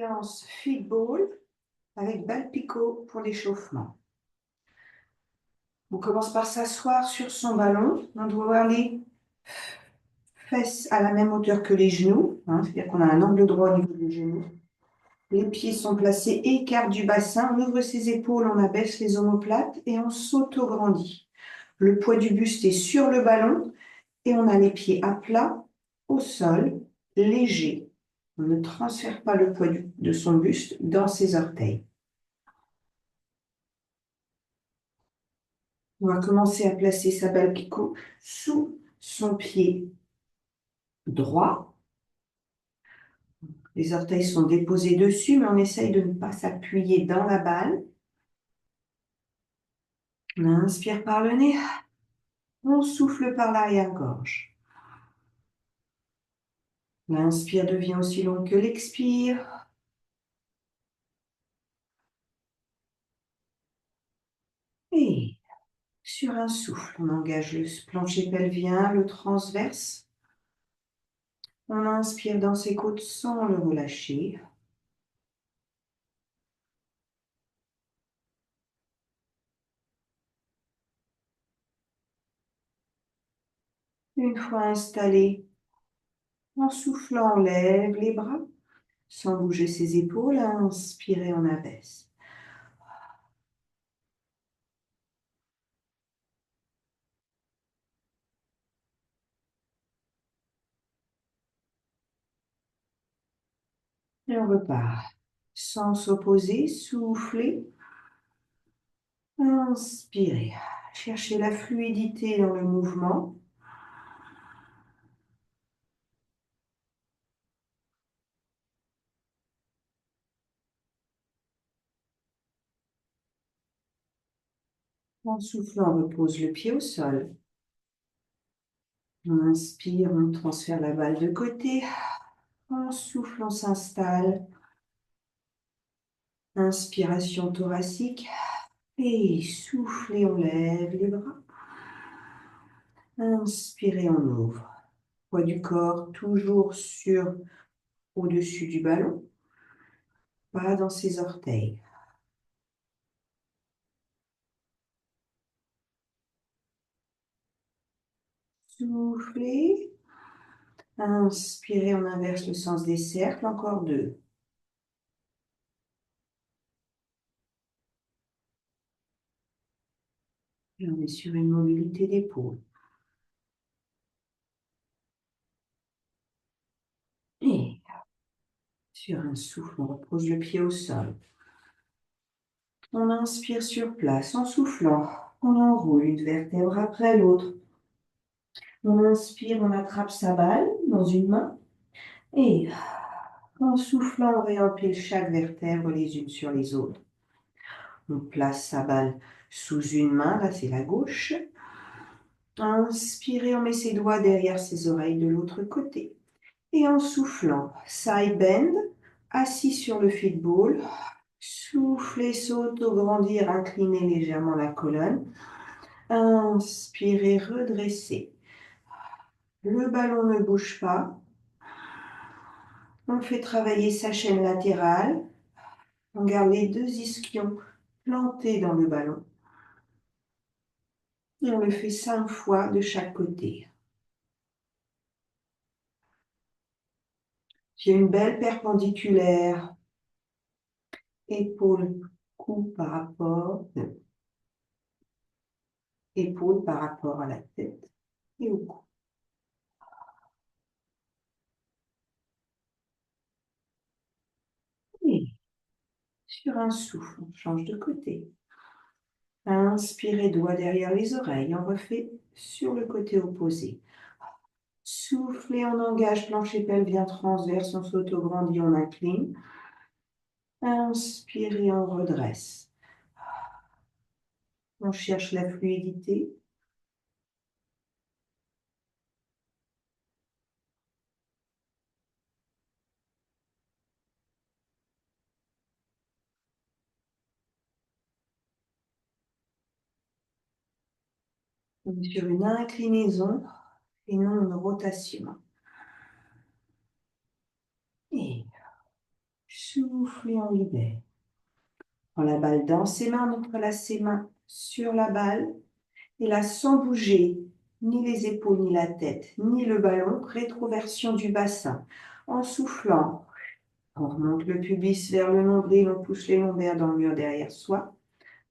séance football avec balle picot pour l'échauffement. On commence par s'asseoir sur son ballon. On doit avoir les fesses à la même hauteur que les genoux, c'est-à-dire qu'on a un angle droit au niveau des genoux. Les pieds sont placés écart du bassin. On ouvre ses épaules, on abaisse les omoplates et on s'auto-grandit. Le poids du buste est sur le ballon et on a les pieds à plat, au sol, léger. On ne transfère pas le poids de son buste dans ses orteils. On va commencer à placer sa balle picot sous son pied droit. Les orteils sont déposés dessus, mais on essaye de ne pas s'appuyer dans la balle. On inspire par le nez. On souffle par l'arrière-gorge. L'inspire devient aussi long que l'expire. Et sur un souffle, on engage le plancher pelvien, le transverse. On inspire dans ses côtes sans le relâcher. Une fois installé, en soufflant, on lève les bras sans bouger ses épaules. Inspirez, on abaisse. Et on repart. Sans s'opposer, soufflez. Inspirez. Cherchez la fluidité dans le mouvement. En soufflant, on repose le pied au sol. On inspire, on transfère la balle de côté. En soufflant, on s'installe. Inspiration thoracique. Et soufflez, on lève les bras. Inspirez, on ouvre. Poids du corps toujours sur au-dessus du ballon, pas dans ses orteils. Soufflez. Inspirez, on inverse le sens des cercles. Encore deux. Et on est sur une mobilité d'épaule. Et sur un souffle, on repose le pied au sol. On inspire sur place en soufflant. On enroule une vertèbre après l'autre. On inspire, on attrape sa balle dans une main. Et en soufflant, on réempile chaque vertèbre les unes sur les autres. On place sa balle sous une main, là c'est la gauche. Inspirez, on met ses doigts derrière ses oreilles de l'autre côté. Et en soufflant, side bend, assis sur le football. Soufflez, s'auto-grandir, inclinez légèrement la colonne. Inspirez, redressez. Le ballon ne bouge pas. On fait travailler sa chaîne latérale. On garde les deux ischions plantés dans le ballon. Et on le fait 5 fois de chaque côté. J'ai une belle perpendiculaire. Épaule, cou par rapport. Épaule par rapport à la tête et au cou. Et sur un souffle, on change de côté. Inspirez, doigt derrière les oreilles. On refait sur le côté opposé. Soufflez, on engage plancher pelvien transverse, on s'auto-grandit, on incline. Inspirez, on redresse. On cherche la fluidité. On est sur une inclinaison et non une rotation. Et Souffle et on libère. Prends la balle dans ses mains, on place ses mains sur la balle. Et là, sans bouger ni les épaules, ni la tête, ni le ballon, rétroversion du bassin. En soufflant, on remonte le pubis vers le nombril, on pousse les lombaires dans le mur derrière soi,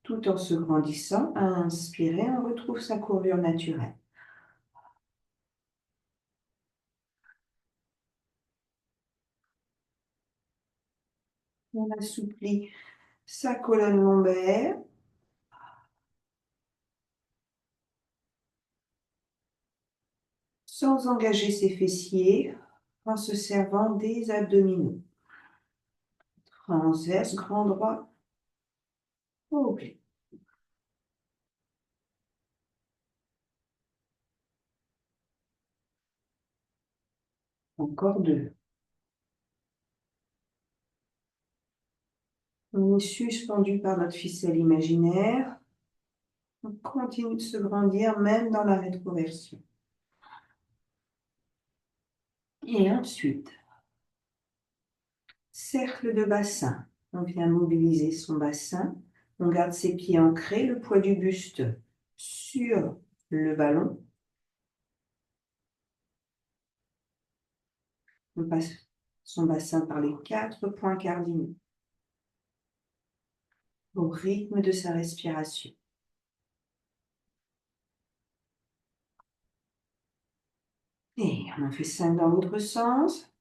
tout en se grandissant. À inspirer, on retrouve sa courbure naturelle. On assouplit sa colonne lombaire. Sans engager ses fessiers, en se servant des abdominaux. Transverse, grand droit, oblique. Encore deux. On est suspendu par notre ficelle imaginaire. On continue de se grandir même dans la rétroversion. Et ensuite, cercle de bassin. On vient mobiliser son bassin. On garde ses pieds ancrés, le poids du buste sur le ballon. On passe son bassin par les 4 points cardinaux au rythme de sa respiration. Et on en fait 5 dans l'autre sens.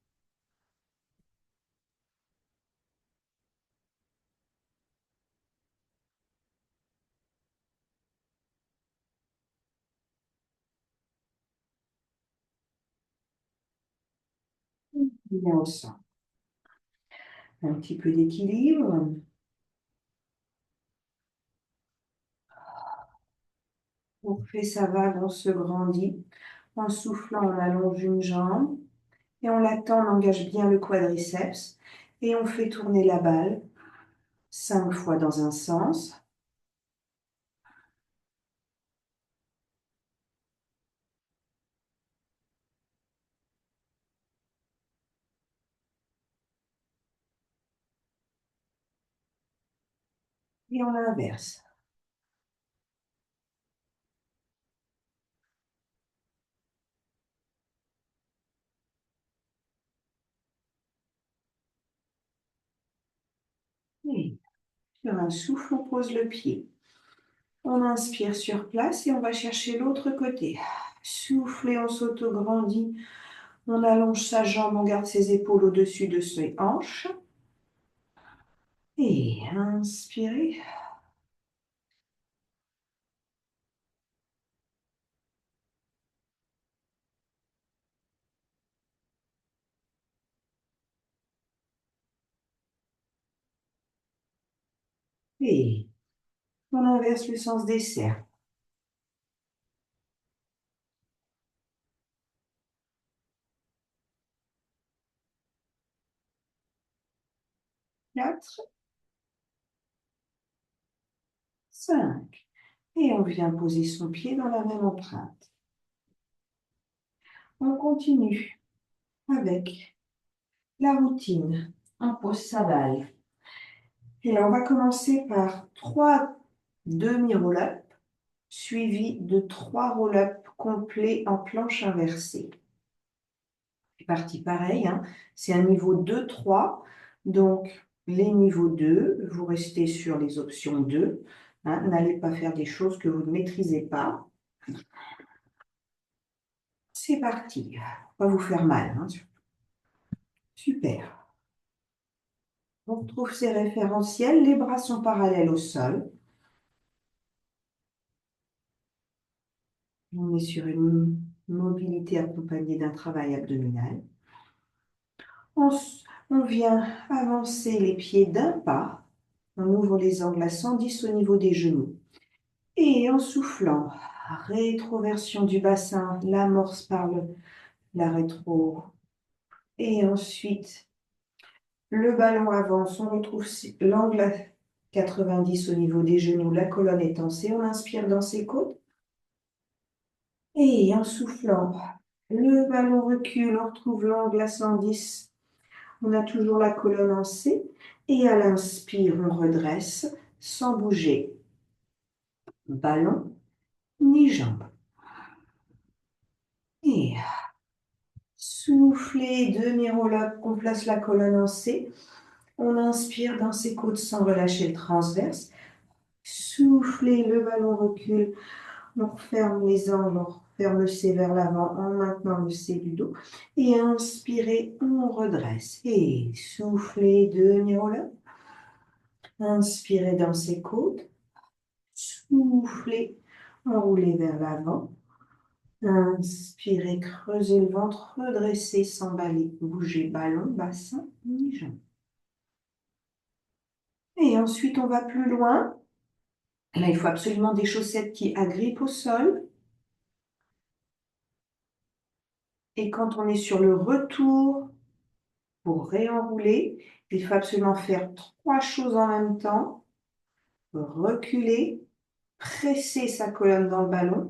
Bien au centre. Un petit peu d'équilibre. On fait sa vague, on se grandit. En soufflant, on allonge une jambe. Et on l'attend, on engage bien le quadriceps. Et on fait tourner la balle 5 fois dans un sens. Et on inverse. Et sur un souffle, on pose le pied. On inspire sur place et on va chercher l'autre côté. Souffle et on s'auto-grandit. On allonge sa jambe, on garde ses épaules au-dessus de ses hanches. Et inspirez. Et on inverse le sens des cercles. 4, 5. Et on vient poser son pied dans la même empreinte. On continue avec la routine. On pose sa balle. Et là, on va commencer par 3 demi-roll-up, suivis de 3 roll-up complets en planche inversée. C'est parti pareil, hein. C'est un niveau 2-3. Donc, les niveaux 2, vous restez sur les options 2. Hein. N'allez pas faire des choses que vous ne maîtrisez pas. C'est parti. Pas vous faire mal. Hein. Super. On retrouve ces référentiels. Les bras sont parallèles au sol. On est sur une mobilité accompagnée d'un travail abdominal. On vient avancer les pieds d'un pas. On ouvre les angles à 110 au niveau des genoux. Et en soufflant, rétroversion du bassin, l'amorce par la rétro. Et ensuite, le ballon avance. On retrouve l'angle à 90 au niveau des genoux. La colonne est tensée. On inspire dans ses côtes. Et en soufflant, le ballon recule. On retrouve l'angle à 110 On a toujours la colonne en C. Et à l'inspire, on redresse sans bouger. Ballon, ni jambe. Et soufflez, demi-roll-up, on place la colonne en C. On inspire dans ses côtes sans relâcher le transverse. Soufflez, le ballon recule. On referme les angles, on referme le C vers l'avant en maintenant le C du dos. Et inspirez, on redresse. Et soufflez, demi-roll-up. Inspirez dans ses côtes. Soufflez, enroulez vers l'avant. Inspirez, creusez le ventre, redressez, s'emballer, bougez ballon, bassin, mi-jambe. Et ensuite, on va plus loin. Là, il faut absolument des chaussettes qui agrippent au sol. Et quand on est sur le retour, pour réenrouler, il faut absolument faire 3 choses en même temps. Reculer, presser sa colonne dans le ballon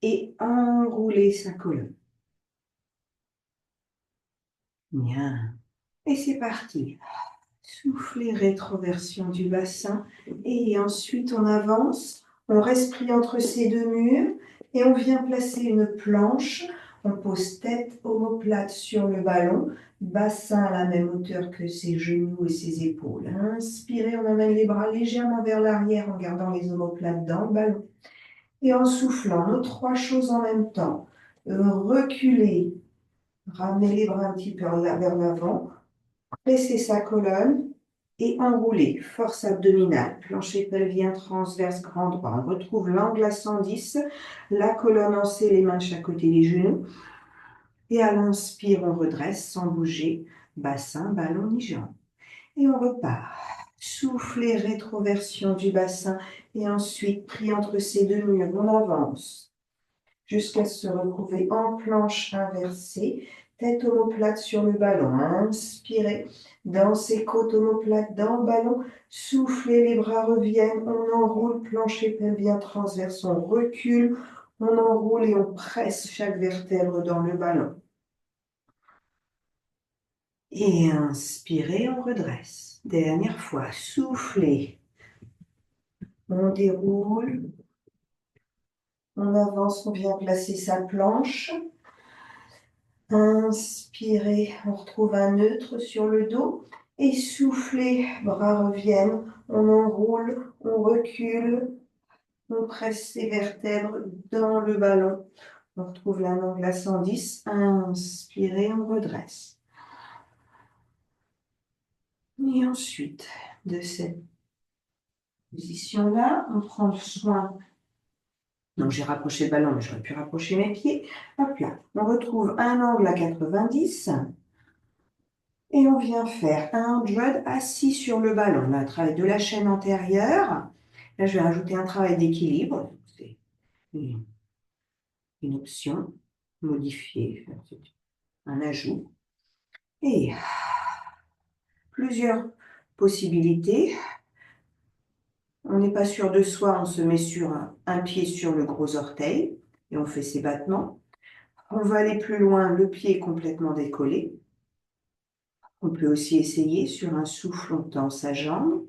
et enrouler sa colonne. Bien. Et c'est parti. Soufflez, rétroversion du bassin. Et ensuite, on avance. On reste pris entre ces deux murs. Et on vient placer une planche. On pose tête omoplate sur le ballon. Bassin à la même hauteur que ses genoux et ses épaules. Inspirez, on emmène les bras légèrement vers l'arrière en gardant les omoplates dans le ballon. Et en soufflant, nos 3 choses en même temps. Reculer, ramener les bras un petit peu vers l'avant. Presser sa colonne et enrouler. Force abdominale, plancher pelvien transverse, grand droit. On retrouve l'angle à 110, la colonne en C, les mains de chaque côté des genoux. Et à l'inspire, on redresse sans bouger. Bassin, ballon, ni jambe. Et on repart. Soufflez, rétroversion du bassin. Et ensuite, pris entre ces deux murs, on avance jusqu'à se retrouver en planche inversée. Tête omoplate sur le ballon. Inspirez. Dans ses côtes omoplates dans le ballon. Soufflez, les bras reviennent. On enroule, plancher pelvien transverse. On recule. On enroule et on presse chaque vertèbre dans le ballon. Et inspirez, on redresse. Dernière fois. Soufflez. On déroule. On avance, on vient placer sa planche. Inspirez, on retrouve un neutre sur le dos. Et soufflez, bras reviennent, on enroule, on recule, on presse ses vertèbres dans le ballon. On retrouve la langue à 110. Inspirez, on redresse. Et ensuite, de cette position-là, on prend le soin. Donc j'ai rapproché le ballon, mais j'aurais pu rapprocher mes pieds. Hop là, on retrouve un angle à 90. Et on vient faire un dread assis sur le ballon. On a un travail de la chaîne antérieure. Là, je vais rajouter un travail d'équilibre. C'est une option. Modifier, un ajout. Et plusieurs possibilités. On n'est pas sûr de soi, on se met sur un pied sur le gros orteil et on fait ses battements. On va aller plus loin, le pied est complètement décollé. On peut aussi essayer sur un souffle, on tend sa jambe.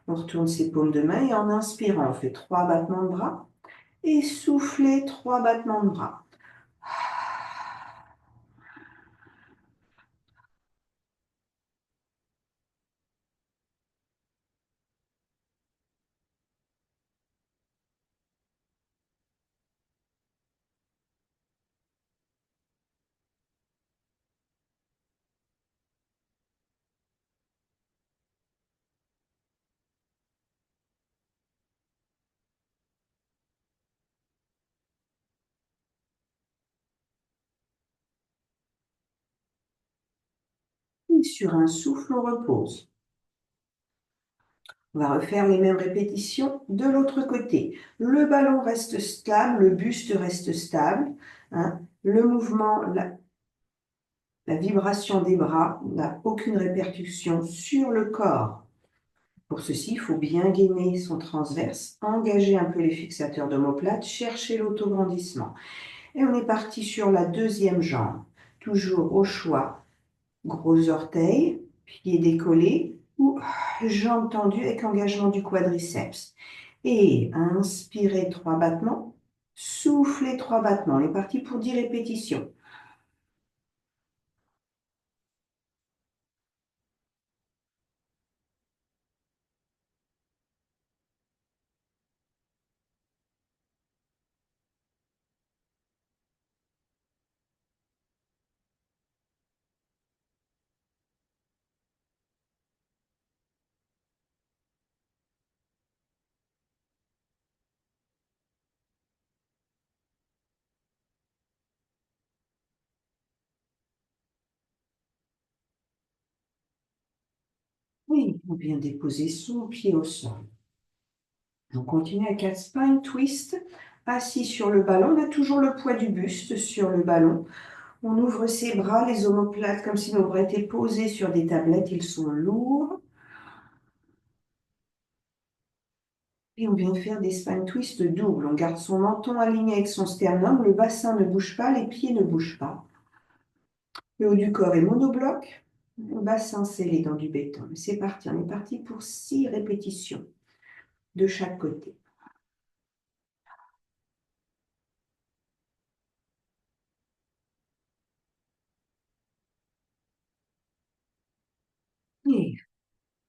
On retourne ses paumes de main et en inspirant, on fait 3 battements de bras. Et soufflez, 3 battements de bras. Et sur un souffle, on repose. On va refaire les mêmes répétitions de l'autre côté. Le ballon reste stable, le buste reste stable. Le mouvement, la vibration des bras n'a aucune répercussion sur le corps. Pour ceci, il faut bien gainer son transverse, engager un peu les fixateurs d'omoplate, chercher l'autograndissement. Et on est parti sur la deuxième jambe. Toujours au choix, gros orteil, pieds décollés ou jambes tendues avec engagement du quadriceps. Et inspirez 3 battements, soufflez 3 battements. On est parti pour 10 répétitions. Oui, on vient déposer son pied au sol. On continue avec un spine twist. Assis sur le ballon, on a toujours le poids du buste sur le ballon. On ouvre ses bras, les omoplates, comme si nos bras étaient posés sur des tablettes. Ils sont lourds. Et on vient faire des spine twists doubles. On garde son menton aligné avec son sternum. Le bassin ne bouge pas, les pieds ne bougent pas. Le haut du corps est monobloc. Le bassin scellé dans du béton. C'est parti. On est parti pour 6 répétitions de chaque côté. Et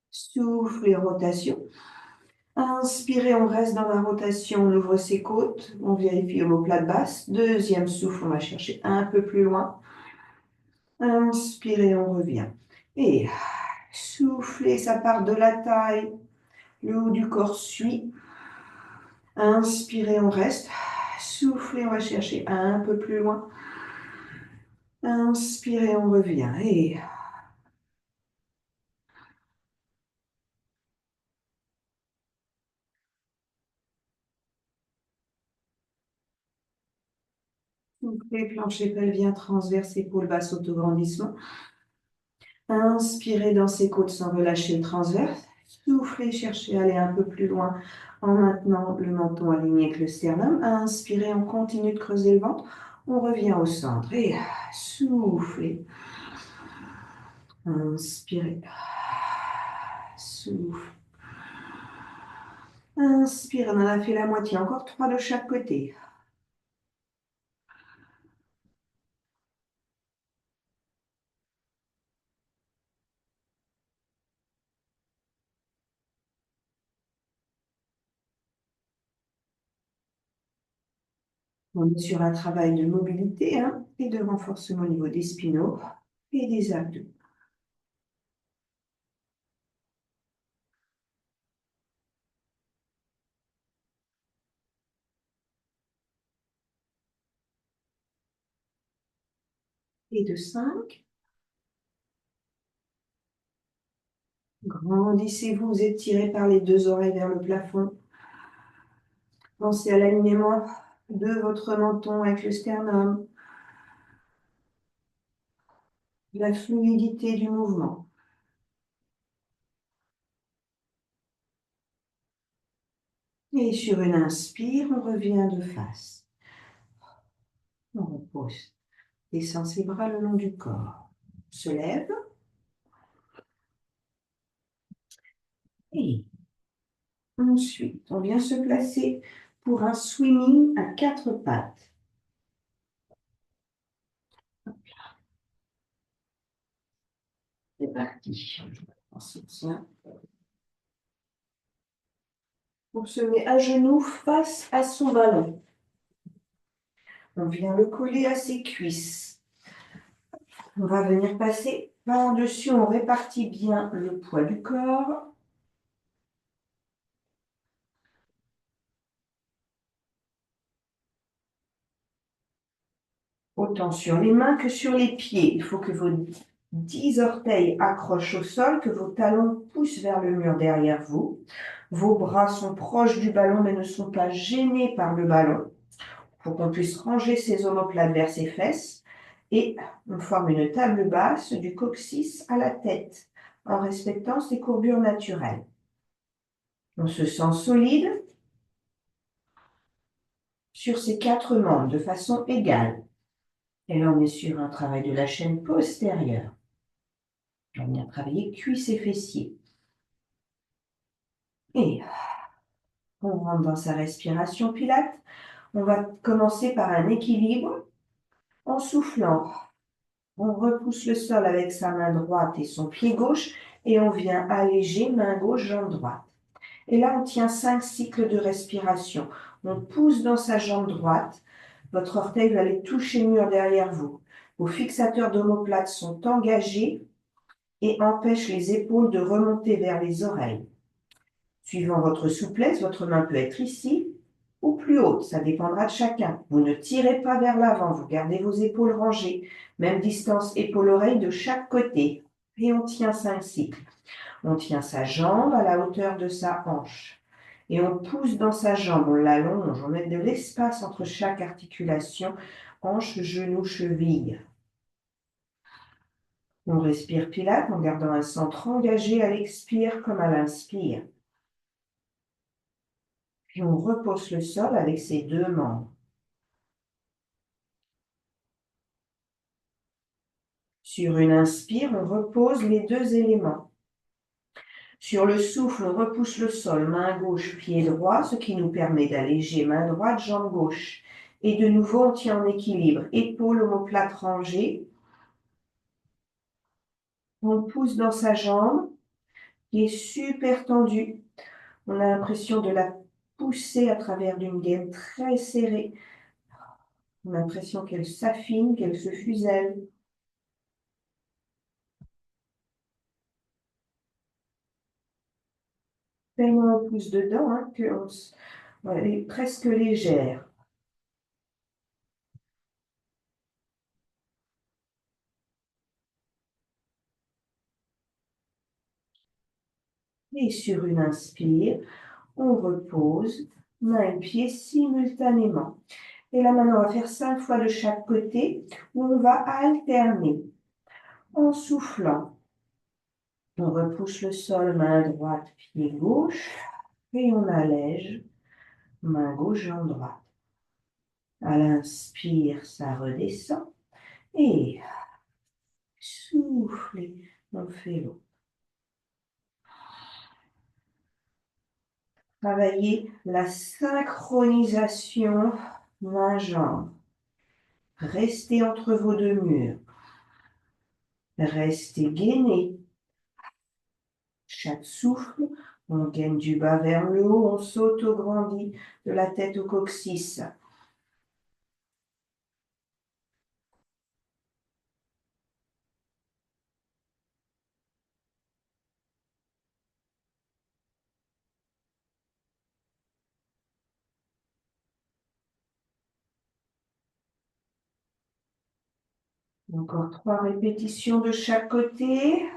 souffle et rotation. Inspirez, on reste dans la rotation, on ouvre ses côtes, on vérifie omoplate basse. Deuxième souffle, on va chercher un peu plus loin. Inspirez, on revient. Et soufflez, ça part de la taille. Le haut du corps suit. Inspirez, on reste. Soufflez, on va chercher un peu plus loin. Inspirez, on revient. Et soufflez, plancher pelvien transverse, épaule basse, autograndissement. Inspirez dans ses côtes sans relâcher le transverse. Soufflez, cherchez à aller un peu plus loin en maintenant le menton aligné avec le sternum. Inspirez, on continue de creuser le ventre. On revient au centre. Et soufflez. Inspirez. Souffle. Inspire, on en a fait la moitié. Encore 3 de chaque côté. On est sur un travail de mobilité hein, et de renforcement au niveau des spinaux et des abdos. Et de 5. Grandissez-vous, vous étirez par les 2 oreilles vers le plafond. Pensez à l'alignement de votre menton avec le sternum, la fluidité du mouvement. Et sur une inspire, on revient de face. On repose. Descend ses bras le long du corps. On se lève. Et ensuite, on vient se placer pour un swimming à 4 pattes. C'est parti. On se tient. On se met à genoux face à son ballon. On vient le coller à ses cuisses. On va venir passer par-dessus, on répartit bien le poids du corps. Autant sur les mains que sur les pieds. Il faut que vos 10 orteils accrochent au sol, que vos talons poussent vers le mur derrière vous. Vos bras sont proches du ballon mais ne sont pas gênés par le ballon. Il faut qu'on puisse ranger ses omoplates vers ses fesses. Et on forme une table basse du coccyx à la tête en respectant ses courbures naturelles. On se sent solide sur ces 4 membres de façon égale. Et là, on est sur un travail de la chaîne postérieure. On va venir travailler cuisses et fessiers. Et on rentre dans sa respiration Pilates. On va commencer par un équilibre en soufflant. On repousse le sol avec sa main droite et son pied gauche et on vient alléger main gauche, jambe droite. Et là, on tient 5 cycles de respiration. On pousse dans sa jambe droite. Votre orteil va aller toucher le mur derrière vous. Vos fixateurs d'omoplate sont engagés et empêchent les épaules de remonter vers les oreilles. Suivant votre souplesse, votre main peut être ici ou plus haute, ça dépendra de chacun. Vous ne tirez pas vers l'avant, vous gardez vos épaules rangées. Même distance épaule-oreille de chaque côté. Et on tient 5 cycles. On tient sa jambe à la hauteur de sa hanche. Et on pousse dans sa jambe, on l'allonge, on met de l'espace entre chaque articulation, hanche, genou, cheville. On respire Pilates en gardant un centre engagé à l'expire comme à l'inspire. Puis on repose le sol avec ses deux membres. Sur une inspire, on repose les deux éléments. Sur le souffle, on repousse le sol, main gauche, pied droit, ce qui nous permet d'alléger main droite, jambe gauche. Et de nouveau, on tient en équilibre. Épaules, omoplate rangée. On pousse dans sa jambe qui est super tendue. On a l'impression de la pousser à travers d'une gaine très serrée. On a l'impression qu'elle s'affine, qu'elle se fuselle. Tellement on pousse dedans qu'elle est presque légère. Et sur une inspire, on repose main et pied simultanément. Et là maintenant, on va faire 5 fois de chaque côté où on va alterner. En soufflant, on repousse le sol, main droite, pied gauche, et on allège, main gauche, jambe droite. À l'inspire, ça redescend, et soufflez, on fait l'eau. Travaillez la synchronisation main-jambe. Restez entre vos deux murs. Restez gainé. Chaque souffle, on gaine du bas vers le haut, on s'auto-grandit de la tête au coccyx. Encore 3 répétitions de chaque côté.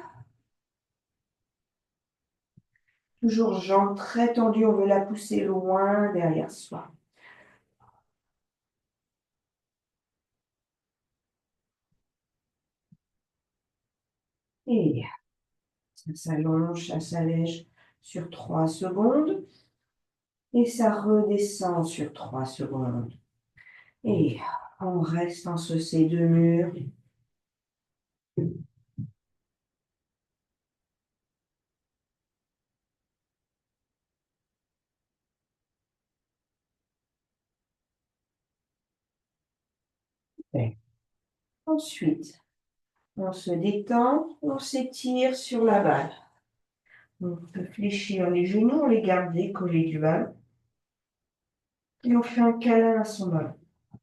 Toujours jambe très tendue, on veut la pousser loin derrière soi. Et ça s'allonge, ça s'allège sur 3 secondes. Et ça redescend sur 3 secondes. Et on reste entre ces deux murs. Et ensuite, on se détend, on s'étire sur la balle. On peut fléchir les genoux, on les garde décollés du ballon. Et on fait un câlin à son ballon. On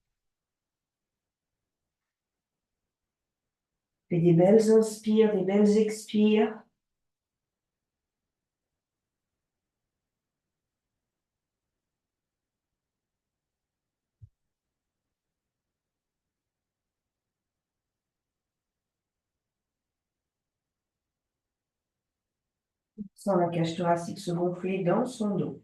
fait des belles inspires, des belles expires. Sans la cage thoracique se gonfler dans son dos.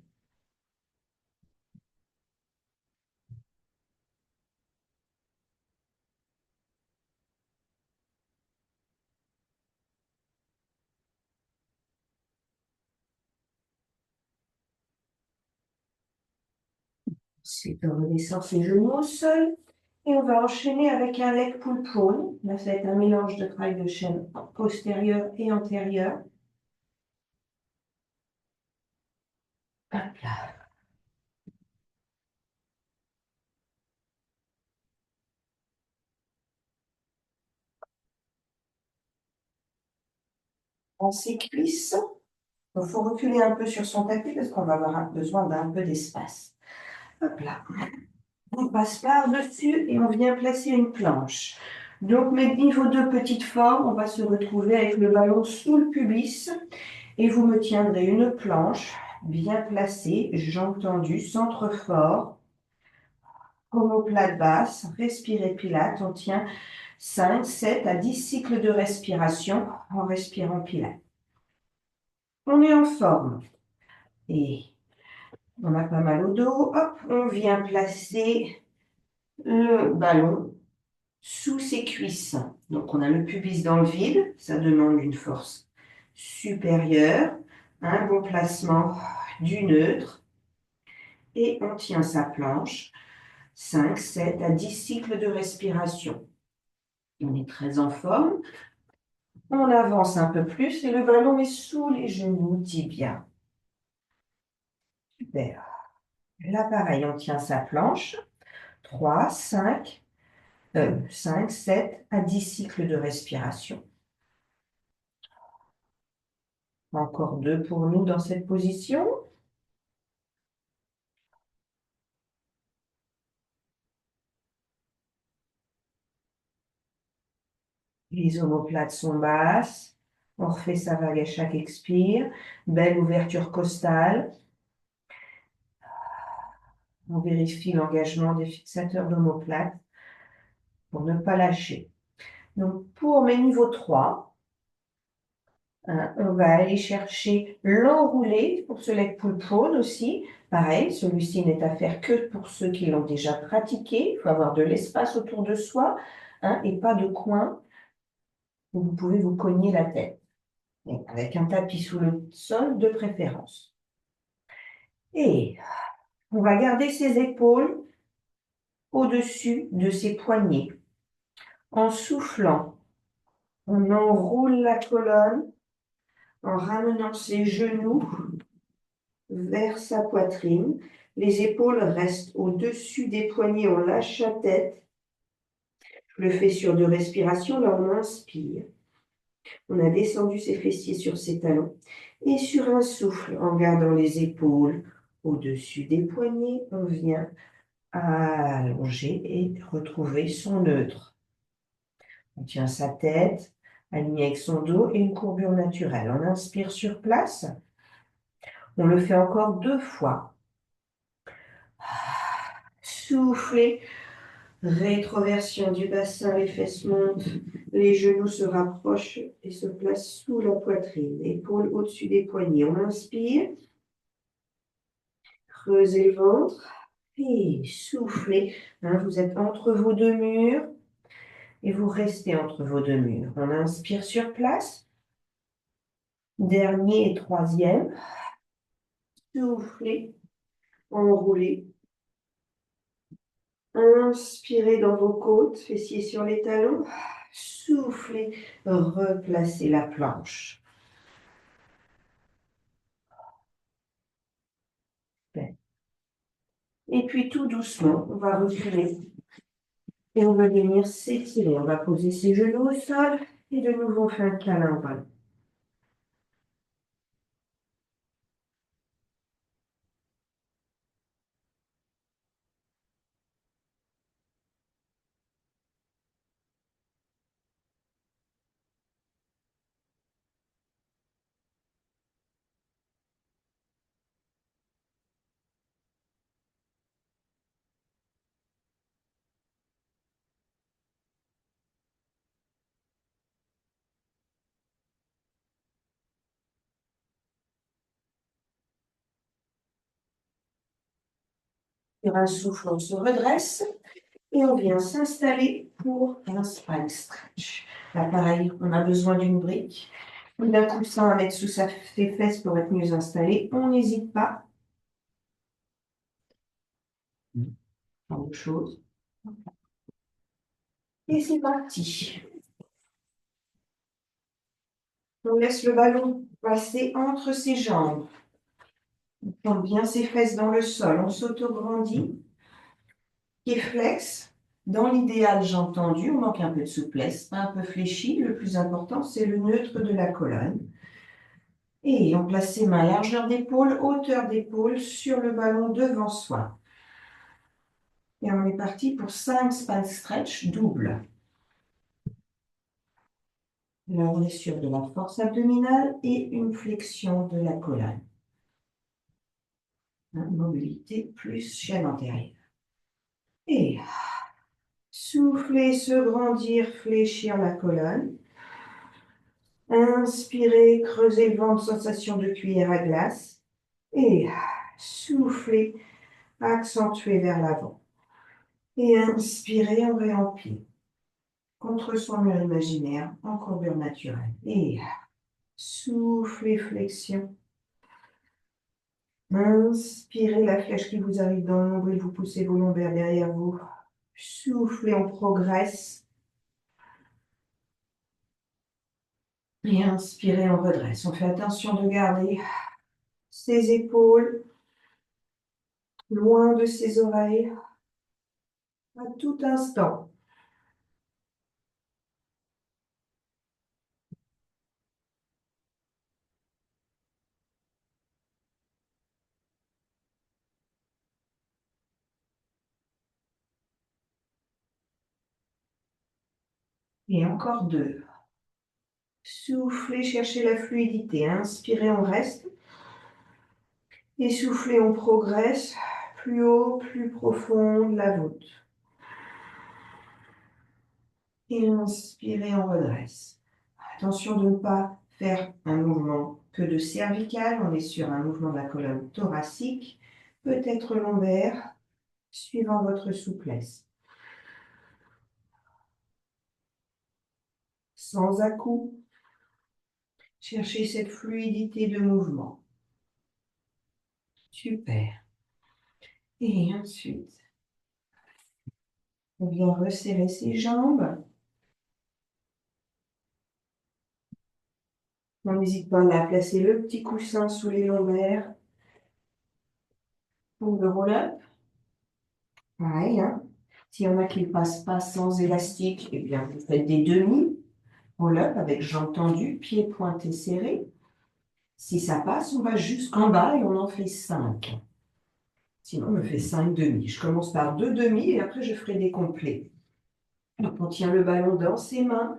Ensuite, on redescend ses genoux au sol Et on va enchaîner avec un leg pull prone. Là, ça va être un mélange de travail de chaîne postérieure et antérieure. Hop là. On ses cuisses. Il faut reculer un peu sur son tapis parce qu'on va avoir besoin d'un peu d'espace. Hop là. On passe par-dessus et on vient placer une planche. Donc, mes niveau de petite forme, on va se retrouver avec le ballon sous le pubis et vous me tiendrez une planche bien placée, jambes tendues, centre fort, omoplate basse, respirez pilate, on tient 5, 7 à 10 cycles de respiration en respirant pilate. On est en forme et on a pas mal au dos. Hop, on vient placer le ballon sous ses cuisses. Donc, on a le pubis dans le vide, ça demande une force supérieure, un bon placement du neutre, et on tient sa planche, 5, 7 à 10 cycles de respiration. On est très en forme. On avance un peu plus et le ballon est sous les genoux, tibia. Super. Là, pareil, on tient sa planche, 3, 5, 5, 7 à 10 cycles de respiration. Encore 2 pour nous dans cette position. Les omoplates sont basses. On refait sa vague à chaque expire. Belle ouverture costale. On vérifie l'engagement des fixateurs d'omoplates pour ne pas lâcher. Donc, pour mes niveaux 3, on va aller chercher l'enroulé pour ce leg pull prone aussi. Pareil, celui-ci n'est à faire que pour ceux qui l'ont déjà pratiqué. Il faut avoir de l'espace autour de soi et pas de coin où vous pouvez vous cogner la tête. Et avec un tapis sous le sol de préférence. Et on va garder ses épaules au-dessus de ses poignets. En soufflant, on enroule la colonne en ramenant ses genoux vers sa poitrine. Les épaules restent au-dessus des poignets, on lâche la tête. Je le fais sur 2 respirations, là on inspire. On a descendu ses fessiers sur ses talons. Et sur un souffle, en gardant les épaules au-dessus des poignets, on vient allonger et retrouver son neutre. On tient sa tête, alignée avec son dos et une courbure naturelle. On inspire sur place. On le fait encore 2 fois. Soufflez. Rétroversion du bassin, les fesses montent, les genoux se rapprochent et se placent sous la poitrine. Épaules au-dessus des poignets. On inspire. Creusez le ventre. Et soufflez. Vous êtes entre vos 2 murs. Et vous restez entre vos 2 murs. On inspire sur place. Dernier et 3e. Soufflez. Enroulez. Inspirez dans vos côtes, fessiers sur les talons. Soufflez. Replacez la planche. Et puis tout doucement, on va reculer. Et on va venir s'étirer. On va poser ses genoux au sol. Et de nouveau, on fait un câlin au ballon. Sur un souffle, on se redresse. Et on vient s'installer pour un spine stretch. Là, pareil, on a besoin d'une brique ou d'un coussin à mettre sous ses fesses pour être mieux installé. On n'hésite pas. Autre chose. Et c'est parti. On laisse le ballon passer entre ses jambes. On plante bien ses fesses dans le sol. On s'auto-grandit. Pied flex. Dans l'idéal, j'ai entendu, on manque un peu de souplesse, un peu fléchi. Le plus important, c'est le neutre de la colonne. Et on place ses mains largeur d'épaule, hauteur d'épaule sur le ballon devant soi. Et on est parti pour 5 spine stretch double. Là, on est sur de la force abdominale et une flexion de la colonne. Mobilité plus chaîne antérieure. Et souffler, se grandir, fléchir la colonne. Inspirez, creusez le ventre, sensation de cuillère à glace. Et soufflez, accentuez vers l'avant. Et inspirez, on réempile. Contre son mur imaginaire, en courbure naturelle. Et soufflez, flexion. Inspirez la flèche qui vous arrive dans le nombril, vous poussez vos lombaires derrière vous. Soufflez, on progresse. Et inspirez, on redresse. On fait attention de garder ses épaules loin de ses oreilles à tout instant. Et encore 2. Soufflez, cherchez la fluidité. Inspirez, on reste. Et soufflez, on progresse. Plus haut, plus profond, la voûte. Et inspirez, on redresse. Attention de ne pas faire un mouvement que de cervical. On est sur un mouvement de la colonne thoracique, peut-être lombaire, suivant votre souplesse. Sans à-coups. Cherchez cette fluidité de mouvement. Super. Et ensuite, on vient resserrer ses jambes. On n'hésite pas à placer le petit coussin sous les lombaires. Pour le roll-up. Pareil, hein. S'il y en a qui ne passent pas sans élastique, eh bien, vous faites des demi roll-up avec jambes tendues, pieds pointés serrés. Si ça passe, on va jusqu'en bas et on en fait 5. Sinon, on me fait 5 demi. Je commence par 2 demi et après, je ferai des complets. Donc, on tient le ballon dans ses mains.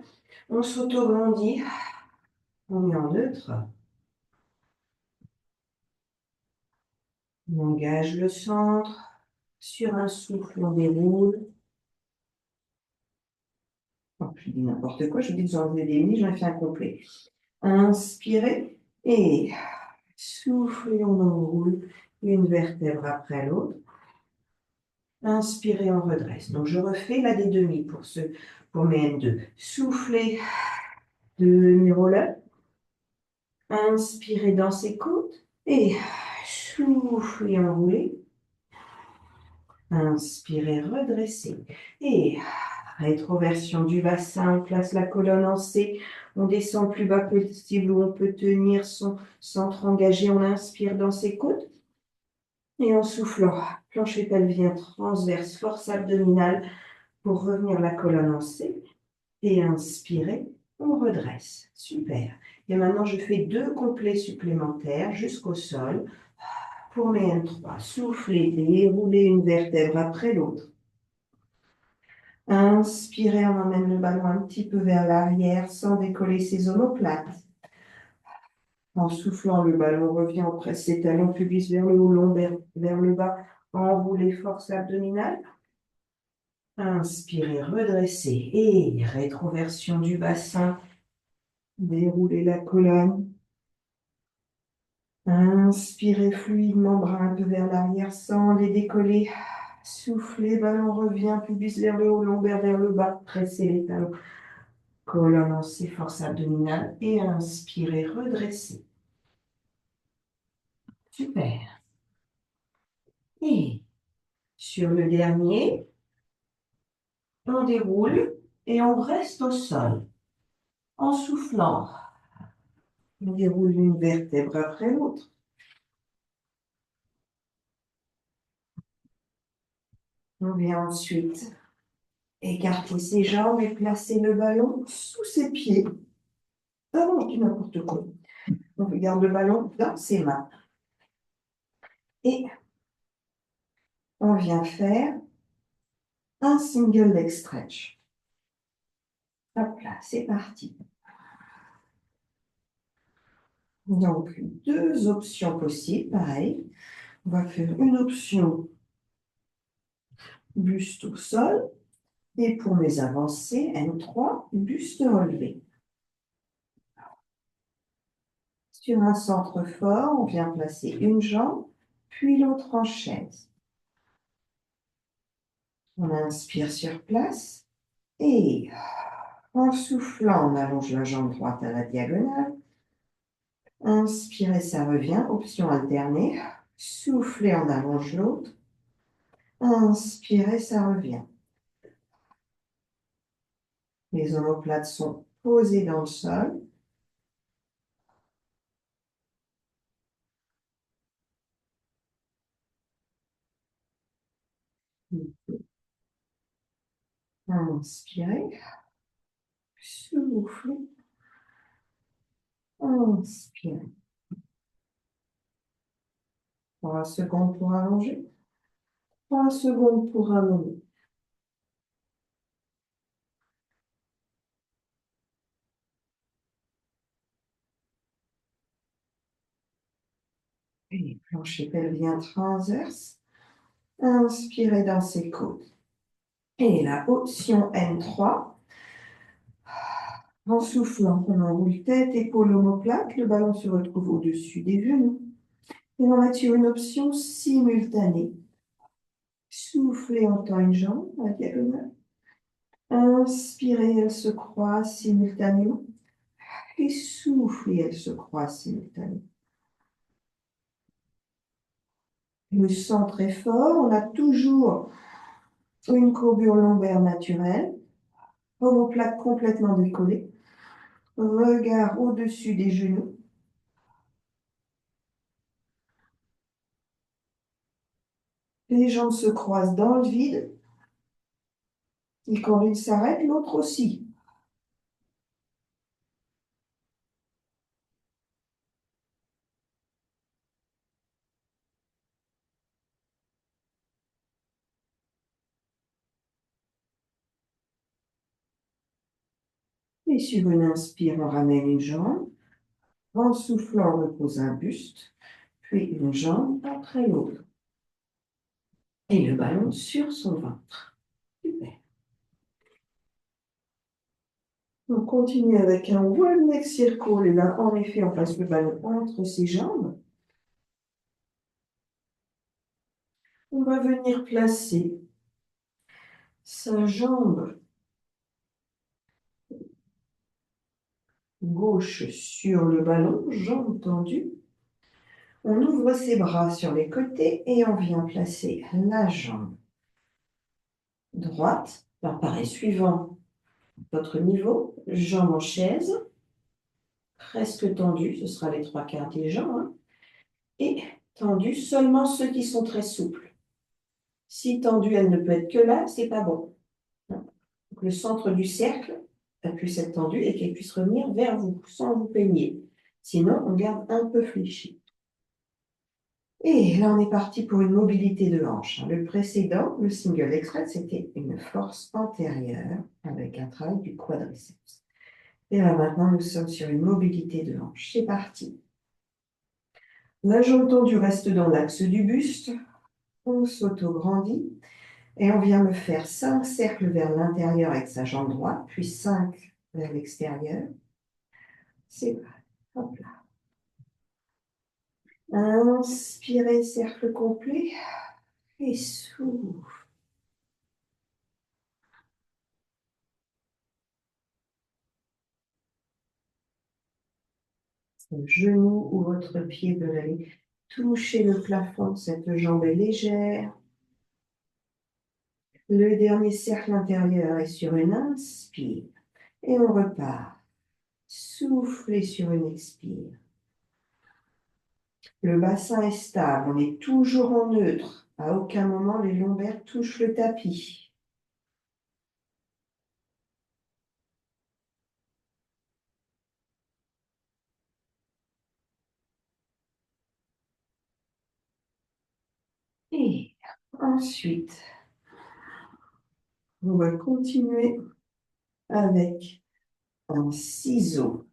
On s'auto-grandit. On est en neutre. On engage le centre. Sur un souffle, on déroule. Oh, je dis n'importe quoi. Je dis que j'en ai des demi, j'en ai fait un complet. Inspirez et soufflez, on enroule une vertèbre après l'autre. Inspirez, on redresse. Donc, je refais là des demi pour mes N2. Soufflez, demi-roll-up. Inspirez dans ses côtes et soufflez, enroulez. Inspirez, redressez. Et rétroversion du bassin, on place la colonne en C. On descend le plus bas possible où on peut tenir son centre engagé. On inspire dans ses côtes. Et en soufflant, plancher pelvien transverse, force abdominale pour revenir la colonne en C. Et inspirez, on redresse. Super. Et maintenant, je fais 2 complets supplémentaires jusqu'au sol. Pour mes N3, soufflez, déroulez une vertèbre après l'autre. Inspirez, on emmène le ballon un petit peu vers l'arrière sans décoller ses omoplates. En soufflant, le ballon revient, on presse ses talons pubis vers le haut, lombaire vers le bas. Enroulez, force abdominale. Inspirez, redressez et rétroversion du bassin. Déroulez la colonne. Inspirez fluidement, bras un peu vers l'arrière sans les décoller. Soufflez, ballon revient, pubis vers le haut, lombaire vers le bas. Pressez les talons. Colonne en C, force abdominale. Et inspirez, redressez. Super. Et sur le dernier, on déroule Et on reste au sol. En soufflant, on déroule une vertèbre après l'autre. On vient ensuite écarter ses jambes et placer le ballon sous ses pieds. Ah non, je dis n'importe quoi. On regarde le ballon dans ses mains. Et on vient faire un single leg stretch. Hop là, c'est parti. Donc, deux options possibles, pareil. On va faire une option buste au sol. Et pour mes avancées, N3, buste relevé. Sur un centre fort, on vient placer une jambe, puis l'autre en chaise. On inspire sur place et en soufflant, on allonge la jambe droite à la diagonale. Inspirez, ça revient. Option alternée. Soufflez, on allonge l'autre. Inspirez, ça revient. Les omoplates sont posées dans le sol. Inspirez. Soufflez. Inspirez. 3 secondes pour allonger. 3 secondes pour allonger. Et plancher pelvien transverse. Inspirez dans ses côtes. Et la option N3. En soufflant, on enroule tête, épaules, omoplate. Le ballon se retrouve au-dessus des genoux. Et on va sur une option simultanée. Soufflez, on tend une jambe à la diagonale. Inspirez, elle se croise simultanément. Et soufflez, elle se croise simultanément. Le centre est fort. On a toujours une courbure lombaire naturelle. Omoplate complètement décollée. Regard au-dessus des genoux. Les jambes se croisent dans le vide. Et quand l'une s'arrête, l'autre aussi. Et sur une inspire, on ramène une jambe. En soufflant, on repose un buste, puis une jambe après l'autre. Et le ballon sur son ventre. Super. On continue avec un one leg circle. Et là, en effet, on place le ballon entre ses jambes. On va venir placer sa jambe gauche sur le ballon, jambe tendue. On ouvre ses bras sur les côtés et on vient placer la jambe droite. Alors pareil, suivant votre niveau, jambe en chaise, presque tendue, ce sera les 3/4 des jambes, hein, et tendue seulement ceux qui sont très souples. Si tendue, elle ne peut être que là, c'est pas bon. Donc, le centre du cercle, elle puisse être tendue et qu'elle puisse revenir vers vous sans vous peigner. Sinon, on garde un peu fléchi. Et là, on est parti pour une mobilité de hanche. Le précédent, le single extrait, c'était une force antérieure avec un travail du quadriceps. Et là, maintenant, nous sommes sur une mobilité de hanche. C'est parti. La jambe tendue reste dans l'axe du buste. On s'auto-grandit. Et on vient me faire 5 cercles vers l'intérieur avec sa jambe droite, puis 5 vers l'extérieur. C'est parti. Hop là. Inspirez, cercle complet. Et souffle. Le genou ou votre pied peut aller toucher le plafond. Cette jambe est légère. Le dernier cercle intérieur est sur une inspire. Et on repart. Soufflez sur une expire. Le bassin est stable, on est toujours en neutre. À aucun moment les lombaires touchent le tapis. Et ensuite, on va continuer avec un ciseau.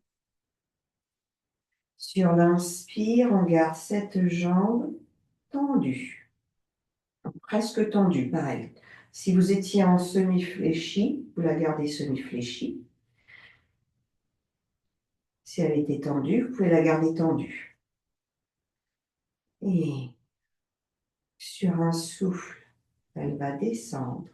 Sur l'inspire, on garde cette jambe tendue, presque tendue, pareil. Si vous étiez en semi-fléchi, vous la gardez semi-fléchie. Si elle était tendue, vous pouvez la garder tendue. Et sur un souffle, elle va descendre.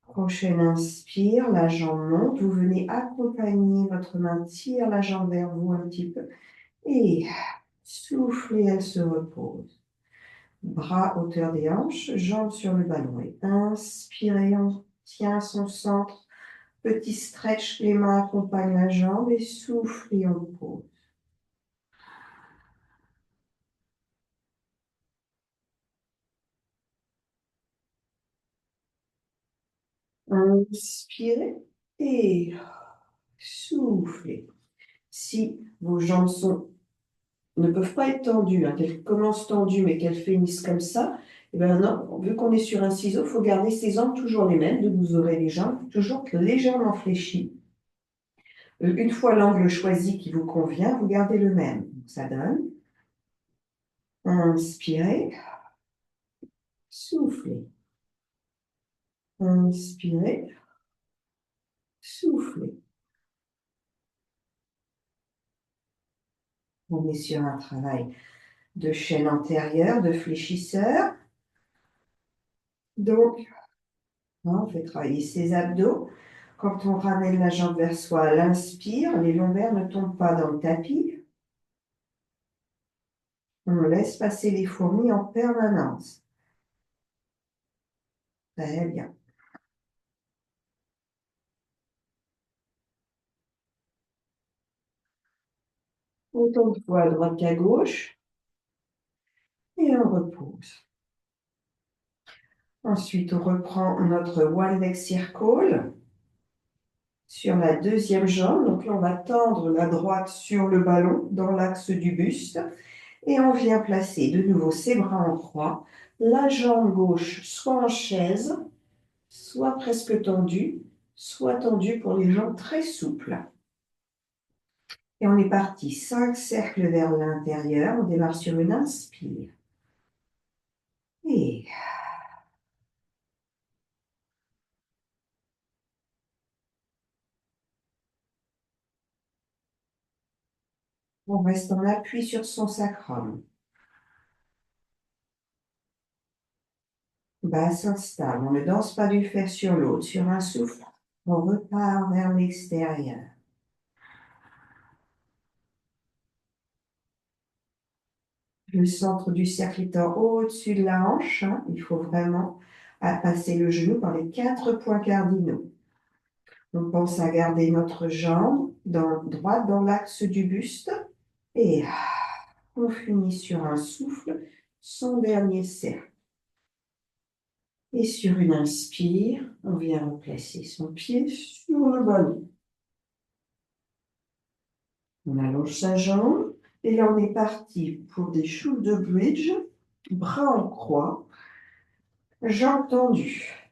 Prochaine inspire, la jambe monte. Vous venez accompagner votre main, tire la jambe vers vous un petit peu. Et soufflez, elle se repose. Bras hauteur des hanches, jambes sur le ballon. Et inspirez, on tient son centre. Petit stretch, les mains accompagnent la jambe et soufflez, on pose. Inspirez et soufflez. Si vos jambes ne peuvent pas être tendues, hein, qu'elles commencent tendues mais qu'elles finissent comme ça, et bien non, vu qu'on est sur un ciseau, il faut garder ses angles toujours les mêmes, donc vous aurez les jambes toujours légèrement fléchies. Une fois l'angle choisi qui vous convient, vous gardez le même. Donc, ça donne. Inspirez, soufflez. Inspirez, soufflez. On est sur un travail de chaîne antérieure, de fléchisseur. Donc, on fait travailler ses abdos. Quand on ramène la jambe vers soi, à l'inspire, les lombaires ne tombent pas dans le tapis. On laisse passer les fourmis en permanence. Très bien. Autant de fois à droite qu'à gauche. Et on repose. Ensuite, on reprend notre One Leg Circle sur la deuxième jambe. Donc là, on va tendre la droite sur le ballon dans l'axe du buste. Et on vient placer de nouveau ses bras en croix. La jambe gauche soit en chaise, soit presque tendue, soit tendue pour les jambes très souples. Et on est parti. 5 cercles vers l'intérieur. On démarre sur une inspire. Et on reste en appui sur son sacrum. Bassin stable. On ne danse pas du fer sur l'autre. Sur un souffle, on repart vers l'extérieur. Le centre du cercle étant au-dessus de la hanche, hein, il faut vraiment passer le genou par les 4 points cardinaux. On pense à garder notre jambe droite dans l'axe du buste. Et on finit sur un souffle, son dernier cercle. Et sur une inspire, on vient replacer son pied sur le ballon. On allonge sa jambe. Et là, on est parti pour des shoulder bridge, bras en croix, jambes tendues.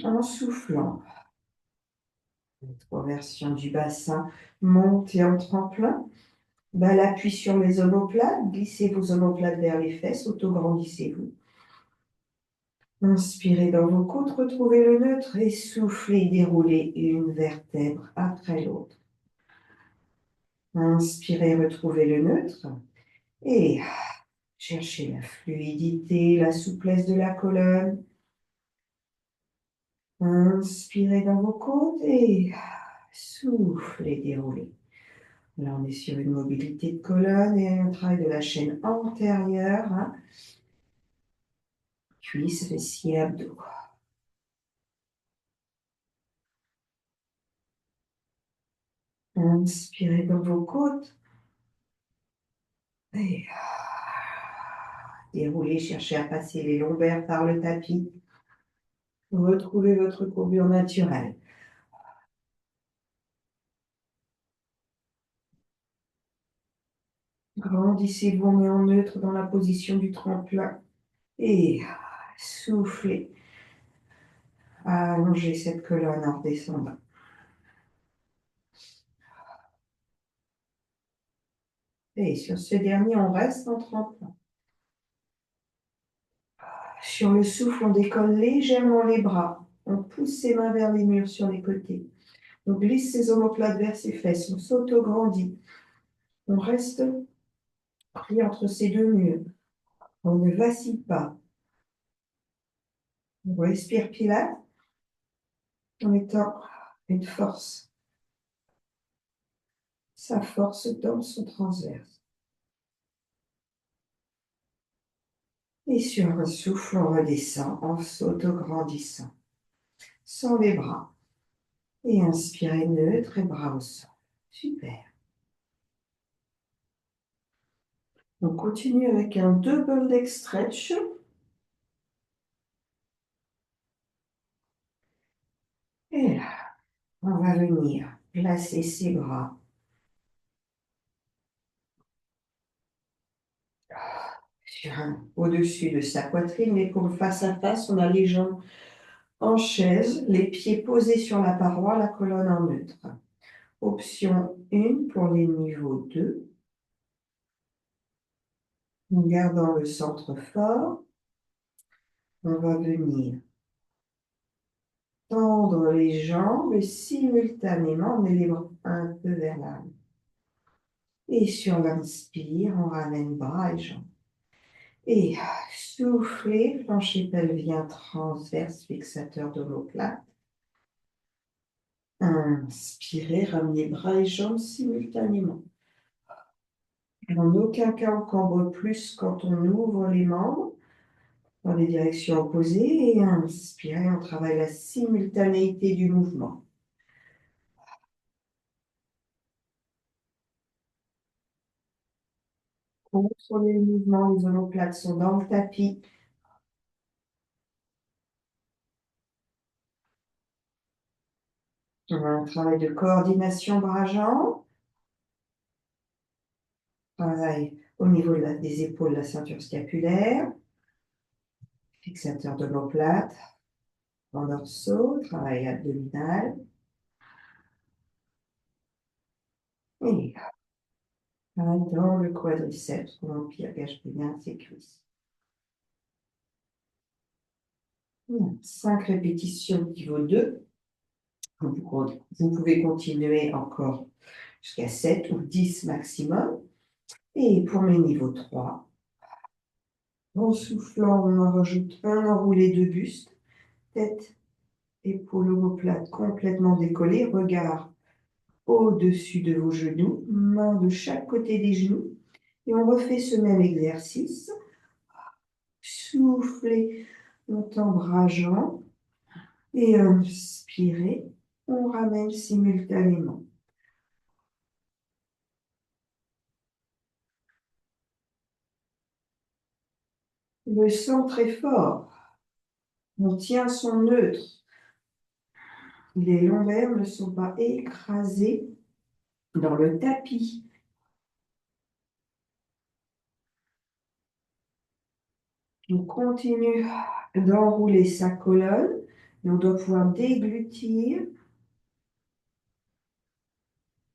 En soufflant. Rétroversion du bassin, montez en tremplin. L'appui sur les omoplates, glissez vos omoplates vers les fesses, auto-grandissez-vous. Inspirez dans vos côtes, retrouvez le neutre et soufflez, déroulez une vertèbre après l'autre. Inspirez, retrouvez le neutre et cherchez la fluidité, la souplesse de la colonne. Inspirez dans vos côtes et soufflez, déroulez. Là, on est sur une mobilité de colonne et un travail de la chaîne antérieure. Hein. Cuisses, fessiers, abdos. Inspirez dans vos côtes. Et déroulez, cherchez à passer les lombaires par le tapis. Retrouvez votre courbure naturelle. Grandissez-vous mais en neutre dans la position du tremplin. Et soufflez. Allongez cette colonne en redescendant. Et sur ce dernier, on reste en tremplin. Sur le souffle, on décolle légèrement les bras. On pousse ses mains vers les murs sur les côtés. On glisse ses omoplates vers ses fesses. On s'auto-grandit. On reste pris entre ces deux murs. On ne vacille pas. On respire Pilate en mettant une force. Sa force dans son transverse. Et sur un souffle, on redescend en s'auto-grandissant. Sans les bras. Et inspirez neutre et bras au sol. Super. On continue avec un double leg stretch. Et là, on va venir placer ses bras au-dessus de sa poitrine, l'épaule face à face. On a les jambes en chaise, les pieds posés sur la paroi, la colonne en neutre. Option 1 pour les niveaux 2. En gardant le centre fort, on va venir tendre les jambes et simultanément, on met les bras un peu vers l'avant. Et sur l'inspire, on ramène bras et jambes. Et soufflez, plancher pelvien transverse, fixateur d'omoplate. Inspirez, ramenez bras et jambes simultanément. En aucun cas, on cambre plus quand on ouvre les membres dans les directions opposées. Et inspirez, on travaille la simultanéité du mouvement. Contrôlez le mouvement, les omoplates sont dans le tapis. On a un travail de coordination bras-jambes. Travail au niveau des épaules, la ceinture scapulaire. Fixateur de l'omoplate. En dorsaux, travail abdominal. Et dans le quadriceps, où l'empire gâche bien ses cuisses. 5 répétitions niveau 2. Vous pouvez continuer encore jusqu'à 7 ou 10 maximum. Et pour mes niveaux 3, en soufflant, on en rajoute un enroulé de buste, tête, épaules, omoplate complètement décollées, regard au-dessus de vos genoux, mains de chaque côté des genoux. Et on refait ce même exercice. Soufflez, longtemps bras jambes. Et inspirez, on ramène simultanément. Le centre est fort. On tient son neutre. Les lombaires ne sont pas écrasés dans le tapis. On continue d'enrouler sa colonne. Et on doit pouvoir déglutir.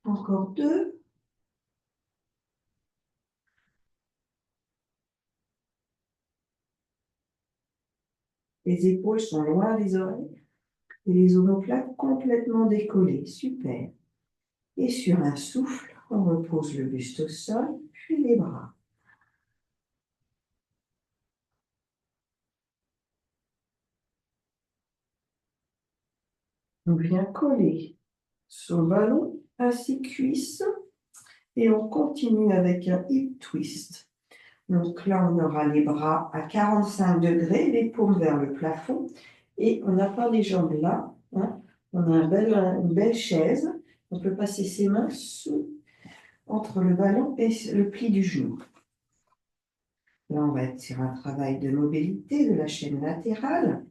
Encore 2. Les épaules sont loin des oreilles. Et les omoplates complètement décollées. Super. Et sur un souffle, on repose le buste au sol, puis les bras. On vient coller son ballon à ses cuisses et on continue avec un hip twist. Donc là, on aura les bras à 45 degrés, les paumes vers le plafond. Et on n'a pas les jambes là, hein. On a une belle chaise. On peut passer ses mains entre le ballon et le pli du genou. Là, on va être sur un travail de mobilité de la chaîne latérale.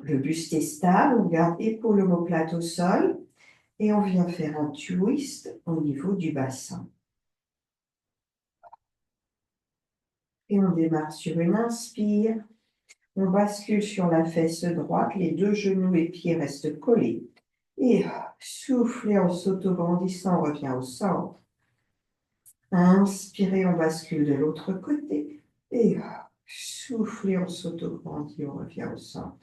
Le buste est stable, on garde épaule omoplate au sol et on vient faire un twist au niveau du bassin. Et on démarre sur une inspire. On bascule sur la fesse droite, les deux genoux et pieds restent collés. Et soufflez en s'auto-grandissant, on revient au centre. Inspirez, on bascule de l'autre côté. Et soufflez, on s'auto-grandit, on revient au centre.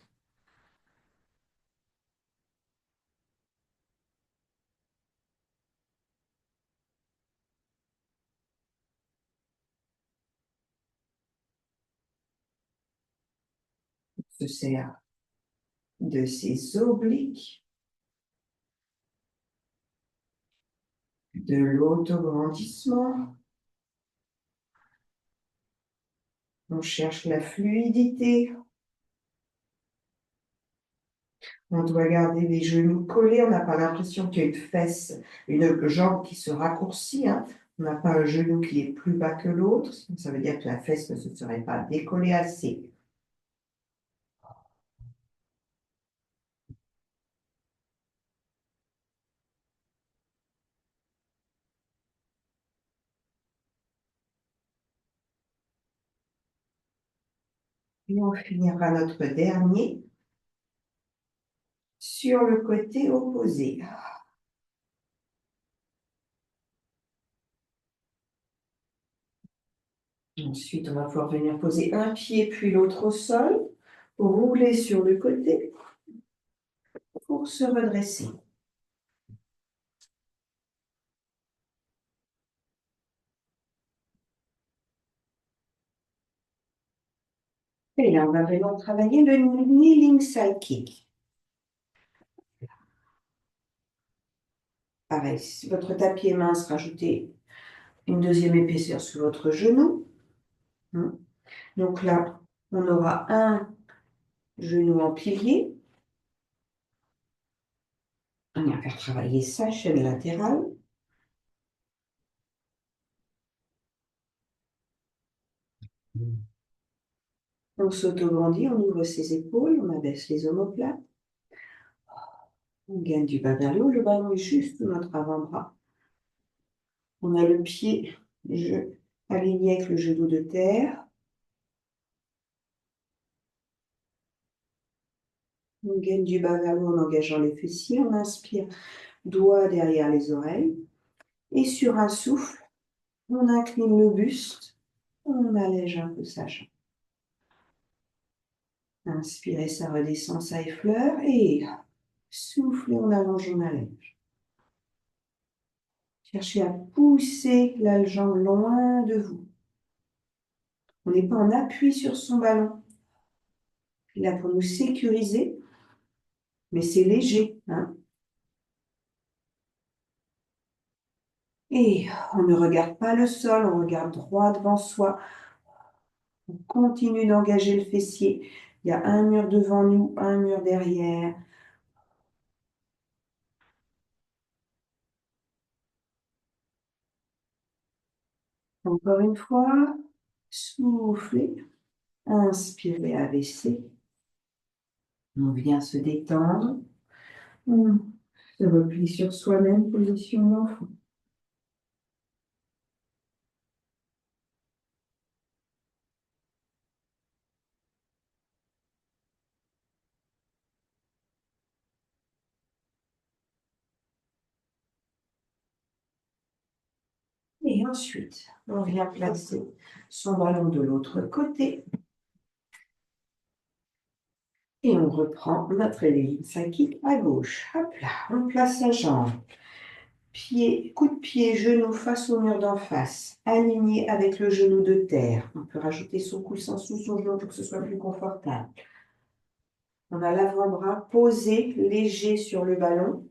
On se sert de ses obliques, de l'autograndissement. On cherche la fluidité. On doit garder les genoux collés. On n'a pas l'impression qu'il y a une fesse, une jambe qui se raccourcit, hein. On n'a pas un genou qui est plus bas que l'autre. Ça veut dire que la fesse ne se serait pas décollée assez. Et on finira notre dernier sur le côté opposé. Ensuite, on va pouvoir venir poser un pied puis l'autre au sol, rouler sur le côté pour se redresser. Et là, on va vraiment travailler le kneeling side kick. Pareil, si votre tapis est mince, rajoutez une deuxième épaisseur sous votre genou. Donc là, on aura un genou en pilier. On va faire travailler sa chaîne latérale. On s'auto-grandit, on ouvre ses épaules, on abaisse les omoplates. On gagne du bas vers le haut. Le ballon est juste sous notre avant-bras. On a le pied aligné avec le genou de terre. On gagne du bas vers le haut en engageant les fessiers. On inspire, doigts derrière les oreilles. Et sur un souffle, on incline le buste. On allège un peu sa jambe. Inspirez, ça redescend, ça effleure. Et soufflez, on allonge, on allège. Cherchez à pousser la jambe loin de vous. On n'est pas en appui sur son ballon. Il est là pour nous sécuriser, mais c'est léger, hein. Et on ne regarde pas le sol, on regarde droit devant soi. On continue d'engager le fessier. Il y a un mur devant nous, un mur derrière. Encore une fois, soufflez, inspirez, abaissez. On vient se détendre. On se replie sur soi-même, position d'enfant. Et ensuite, on vient placer son ballon de l'autre côté. Et on reprend notre kneeling kick à gauche. Hop là, on place sa jambe. Pied, coup de pied, genou face au mur d'en face, aligné avec le genou de terre. On peut rajouter son coussin sous son genou pour que ce soit plus confortable. On a l'avant-bras posé, léger sur le ballon.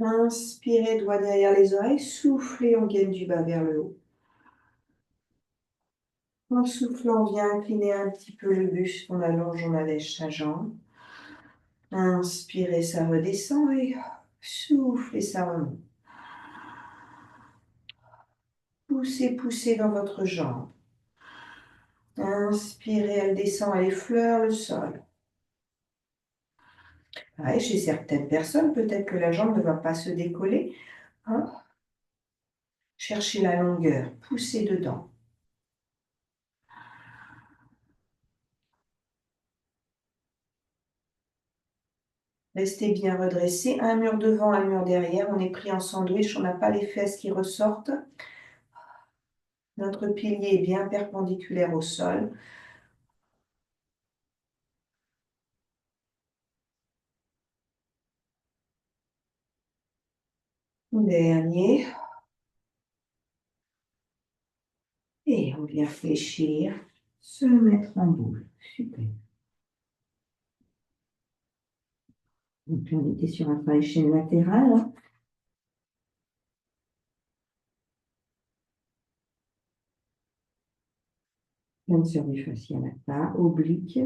Inspirez, doigt derrière les oreilles. Soufflez, on gaine du bas vers le haut. En soufflant, on vient incliner un petit peu le buste. On allonge, on allège sa jambe. Inspirez, ça redescend et soufflez, ça remonte. Poussez, poussez dans votre jambe. Inspirez, elle descend, elle effleure le sol. Ah, et chez certaines personnes, peut-être que la jambe ne va pas se décoller. Hein? Cherchez la longueur, poussez dedans. Restez bien redressé. Un mur devant, un mur derrière. On est pris en sandwich, on n'a pas les fesses qui ressortent. Notre pilier est bien perpendiculaire au sol. Dernier. Et on vient fléchir, se mettre en boule. Super. Donc, on était sur un travail chaîne latérale. Hein. Flexeur du fascia lata, oblique.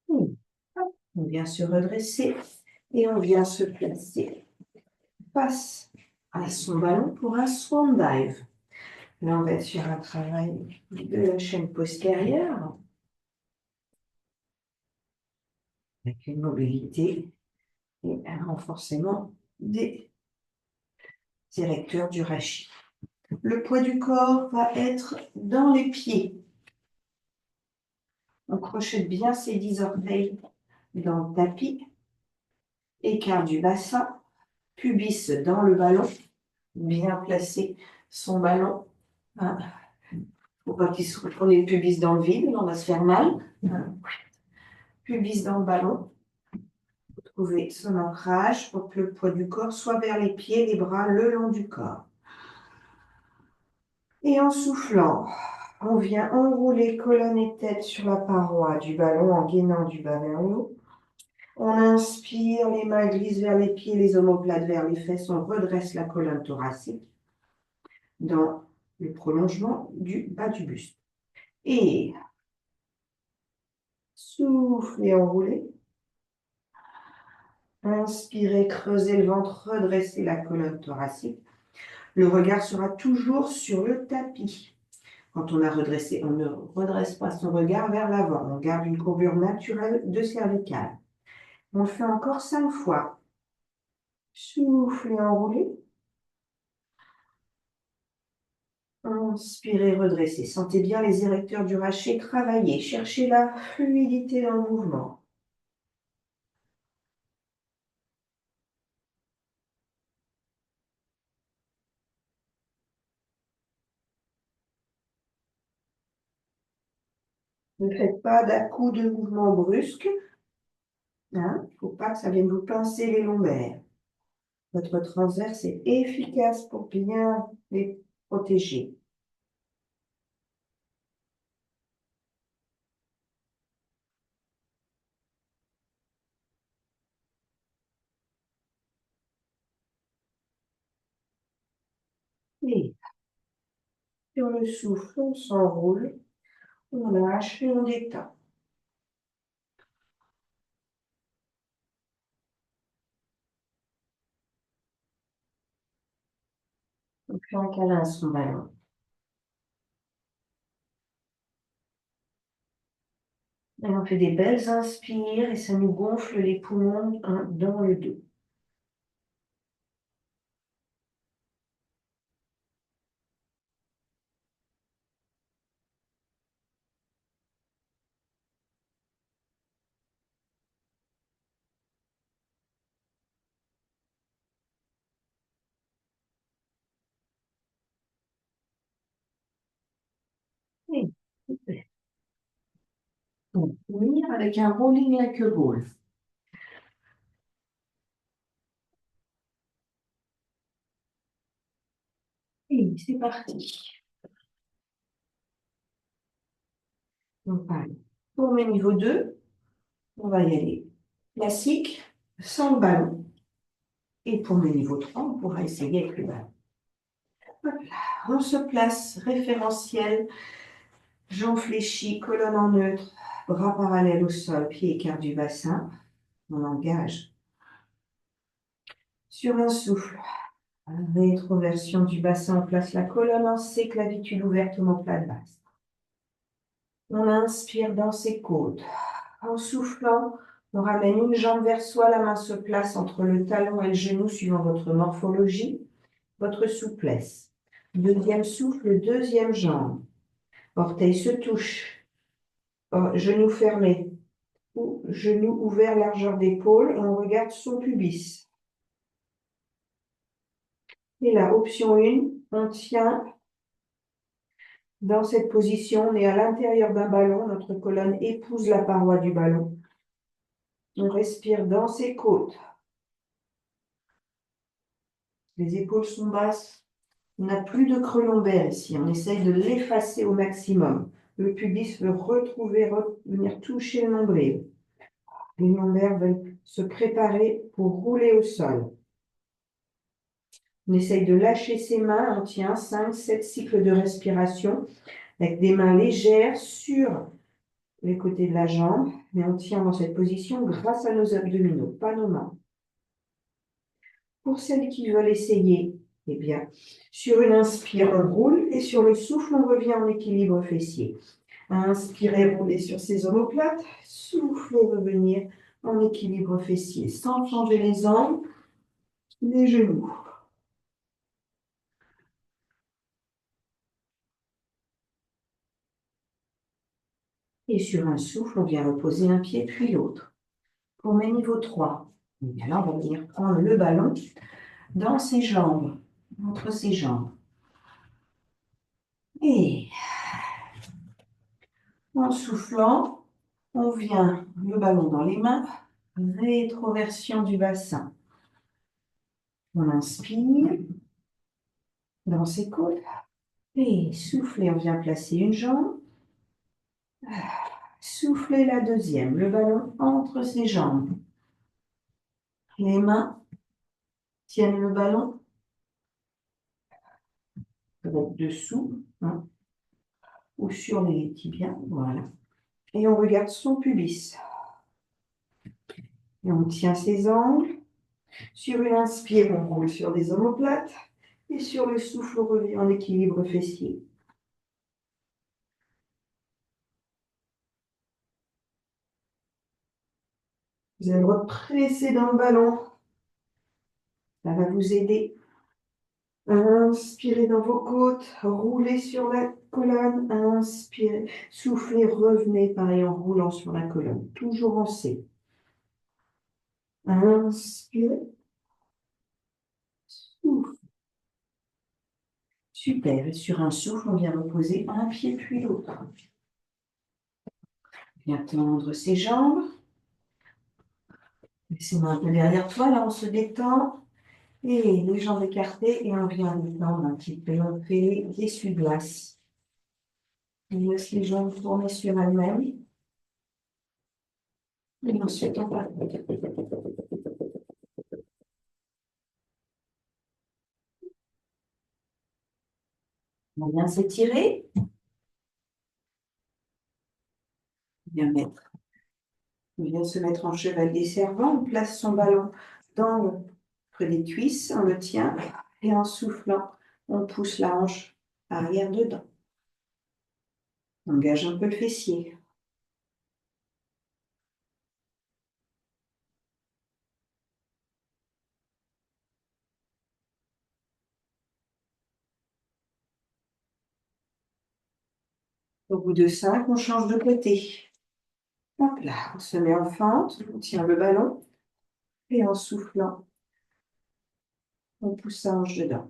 Et hop, on vient se redresser et on vient se placer face à son ballon pour un swan dive. Là, on va être sur un travail de la chaîne postérieure avec une mobilité et un renforcement des érecteurs du rachis. Le poids du corps va être dans les pieds. On crochette bien ses 10 orteils dans le tapis. Écart du bassin. Pubis dans le ballon. Bien placer son ballon. Il ne faut pas qu'on ait le pubis dans le vide, on va se faire mal. Pubis dans le ballon. Trouver son ancrage pour que le poids du corps soit vers les pieds, les bras le long du corps. Et en soufflant, on vient enrouler colonne et tête sur la paroi du ballon en gainant du bas vers le haut. On inspire, les mains glissent vers les pieds, les omoplates vers les fesses. On redresse la colonne thoracique dans le prolongement du bas du buste. Et soufflez, enroulez. Inspirez, creusez le ventre, redressez la colonne thoracique. Le regard sera toujours sur le tapis. Quand on a redressé, on ne redresse pas son regard vers l'avant. On garde une courbure naturelle de cervicale. On le fait encore 5 fois. Soufflez, enroulez. Inspirez, redressez. Sentez bien les érecteurs du rachis travailler. Cherchez la fluidité dans le mouvement. Ne faites pas d'à-coups de mouvement brusque. Hein? Il ne faut pas que ça vienne vous pincer les lombaires. Votre transverse est efficace pour bien les protéger. Et sur le souffle, on s'enroule, on lâche et on détend. On fait un câlin à son ballon. Et on fait des belles inspires et ça nous gonfle les poumons dans le dos. Et on va finir avec un rolling like a ball. Et C'est parti. Donc, pareil. Pour mes niveaux 2, on va y aller classique, sans le ballon. Et pour mes niveaux 3, on pourra essayer avec le ballon. Hop là. On se place référentiel, jambes fléchies, colonne en neutre, bras parallèles au sol, pieds écarts du bassin. On engage. Sur un souffle, rétroversion du bassin, on place la colonne en C, clavicule ouverte, omoplate basse. On inspire dans ses côtes. En soufflant, on ramène une jambe vers soi, la main se place entre le talon et le genou suivant votre morphologie, votre souplesse. Deuxième souffle, deuxième jambe. Orteils se touchent, genou fermé ou genou ouvert, largeur d'épaule. On regarde son pubis. Et là, option 1, on tient dans cette position, on est à l'intérieur d'un ballon, notre colonne épouse la paroi du ballon. On respire dans ses côtes. Les épaules sont basses. On n'a plus de creux lombaire ici. On essaye de l'effacer au maximum. Le pubis veut venir toucher le nombril. Les lombaires veulent se préparer pour rouler au sol. On essaye de lâcher ses mains. On tient 5-7 cycles de respiration avec des mains légères sur les côtés de la jambe. Mais on tient dans cette position grâce à nos abdominaux, pas nos mains. Pour celles qui veulent essayer, eh bien, sur une inspire, on roule et sur le souffle, on revient en équilibre fessier. Inspirez, roulez sur ses omoplates. Soufflez, revenir en équilibre fessier sans changer les angles, les genoux. Et sur un souffle, on vient reposer un pied puis l'autre. Pour mes niveaux 3, eh bien là, on va venir prendre le ballon dans ses jambes, entre ses jambes. Et en soufflant, on vient le ballon dans les mains, rétroversion du bassin. On inspire dans ses côtes et soufflez, on vient placer une jambe. Soufflez la deuxième, le ballon entre ses jambes. Les mains tiennent le ballon dessous ou sur les tibias, voilà. Et on regarde son pubis. Et on tient ses angles. Sur une inspire, on roule sur des omoplates. Et sur le souffle, on revient en équilibre fessier. Vous allez represser dans le ballon. Ça va vous aider. Inspirez dans vos côtes, roulez sur la colonne, inspirez, soufflez, revenez pareil en roulant sur la colonne, toujours en C. Inspirez, souffle. Super, et sur un souffle, on vient reposer un pied puis l'autre. Bien tendre ses jambes. Laissez-moi un peu derrière toi, là on se détend. Et les jambes écartées et on vient détendre un petit peu. On fait des essuie-glaces. On laisse les jambes tourner sur elles-mêmes. Et ensuite, on va. On vient s'étirer. On vient se mettre en chevalier servant. On place son ballon dans entre les cuisses. On le tient. Et en soufflant, on pousse la hanche arrière dedans. On engage un peu le fessier. Au bout de 5, on change de côté. Hop là, on se met en fente. On tient le ballon. Et en soufflant, on pousse sa hanche dedans.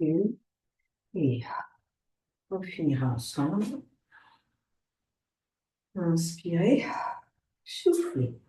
Une. Et on finira ensemble. Inspirez, soufflez.